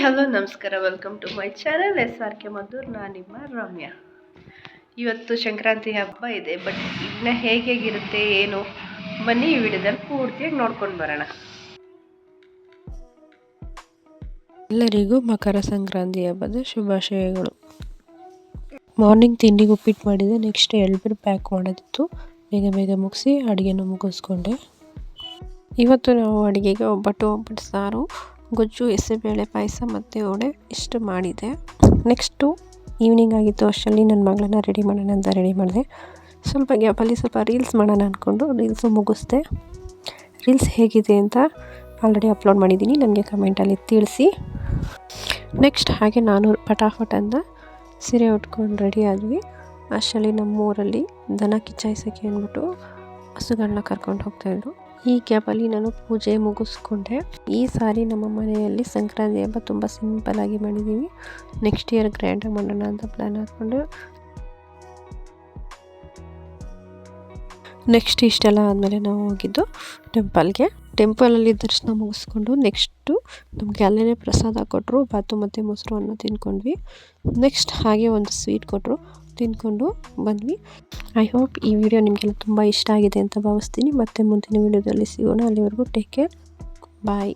Hello ನಮಸ್ಕಾರ, welcome to my channel SRK Madhur. ನಾನು ನಿಮ್ಮ ರಮ್ಯಾ. ಇವತ್ತು ಸಂಕ್ರಾಂತಿ ಹಬ್ಬ ಇದೆ, ಬಟ್ ಇನ್ನು ಹೇಗಿರುತ್ತೆ ಏನು ಬನ್ನಿ ಈ ವಿಡಿಯೋದಲ್ಲಿ ಪೂರ್ತಿಯಾಗಿ ನೋಡ್ಕೊಂಡು ಬರೋಣ. ಎಲ್ಲರಿಗೂ ಮಕರ ಸಂಕ್ರಾಂತಿ ಹಬ್ಬದ ಶುಭಾಶಯಗಳು. ಮಾರ್ನಿಂಗ್ ತಿಂಡಿಗೆ ಉಪ್ಪಿಟ್ಟು ಮಾಡಿದೆ. ನೆಕ್ಸ್ಟ್ ಎಳ್ಬಿಟ್ಟು ಪ್ಯಾಕ್ ಮಾಡೋದಿತ್ತು, ಬೇಗ ಮುಗಿಸಿ ಅಡುಗೆನ ಮುಗಿಸ್ಕೊಂಡೆ. ಇವತ್ತು ನಾವು ಅಡುಗೆಗೆ ಒಬ್ಬಟ್ಟು ಸಾರು, ಗೊಜ್ಜು, ಹೆಸರುಬೇಳೆ ಪಾಯಸ ಮತ್ತು ವಡೆ ಇಷ್ಟು ಮಾಡಿದೆ. ನೆಕ್ಸ್ಟು ಈವ್ನಿಂಗ್ ಆಗಿತ್ತು, ಅಷ್ಟರಲ್ಲಿ ನನ್ನ ಮಗಳನ್ನ ರೆಡಿ ಮಾಡೋಣ ಅಂತ ರೆಡಿ ಮಾಡಿದೆ. ಸ್ವಲ್ಪ ಗ್ಯಾಪಲ್ಲಿ ಸ್ವಲ್ಪ ರೀಲ್ಸ್ ಮಾಡೋಣ ಅಂದ್ಕೊಂಡು ರೀಲ್ಸು ಮುಗಿಸ್ದೆ. ರೀಲ್ಸ್ ಹೇಗಿದೆ ಅಂತ ಆಲ್ರೆಡಿ ಅಪ್ಲೋಡ್ ಮಾಡಿದ್ದೀನಿ, ನನಗೆ ಕಮೆಂಟಲ್ಲಿ ತಿಳಿಸಿ. ನೆಕ್ಸ್ಟ್ ಹಾಗೆ ನಾನು ಫಟಾಫಟ್ ಅಂತ ಸೀರೆ ಉಟ್ಕೊಂಡು ರೆಡಿ ಆದ್ವಿ. ಅಷ್ಟರಲ್ಲಿ ನಮ್ಮೂರಲ್ಲಿ ದನ ಕಿಚ್ಚಾಯಿಸೋಕ್ಕೆ ಅಂದ್ಬಿಟ್ಟು ಹಸುಗಳನ್ನ ಕರ್ಕೊಂಡು ಹೋಗ್ತಾಯಿದ್ರು. ಈ ಗ್ಯಾಪಲ್ಲಿ ನಾನು ಪೂಜೆ ಮುಗಿಸ್ಕೊಂಡೆ. ಈ ಸಾರಿ ನಮ್ಮ ಮನೆಯಲ್ಲಿ ಸಂಕ್ರಾಂತಿ ಹಬ್ಬ ತುಂಬ ಸಿಂಪಲ್ಲಾಗಿ ಮಾಡಿದ್ದೀವಿ. ನೆಕ್ಸ್ಟ್ ಇಯರ್ ಗ್ರ್ಯಾಂಡಾಗಿ ಮಾಡೋಣ ಅಂತ ಪ್ಲ್ಯಾನ್ ಹಾಕ್ಕೊಂಡು ನೆಕ್ಸ್ಟ್ ಇಷ್ಟೆಲ್ಲ ಆದಮೇಲೆ ನಾವು ಹೋಗಿದ್ದು ಟೆಂಪಲಲ್ಲಿ ದರ್ಶನ ಮುಗಿಸ್ಕೊಂಡು ನೆಕ್ಸ್ಟು ನಮಗೆ ಅಲ್ಲೇ ಪ್ರಸಾದ ಕೊಟ್ಟರು, ಬಾತು ಮತ್ತು ಮೊಸರು ಅನ್ನ ತಿಂದ್ಕೊಂಡ್ವಿ. ನೆಕ್ಸ್ಟ್ ಹಾಗೆ ಒಂದು ಸ್ವೀಟ್ ಕೊಟ್ಟರು, ತಿಂದ್ಕೊಂಡು ಬಂದ್ವಿ. ಐ ಹೋಪ್ ಈ ವಿಡಿಯೋ ನಿಮಗೆಲ್ಲ ತುಂಬ ಇಷ್ಟ ಆಗಿದೆ ಅಂತ ಭಾವಿಸ್ತೀನಿ. ಮತ್ತೆ ಮುಂದಿನ ವಿಡಿಯೋದಲ್ಲಿ ಸಿಗೋಣ. ಅಲ್ಲಿವರೆಗೂ ಟೇಕ್ ಕೇರ್, ಬಾಯ್.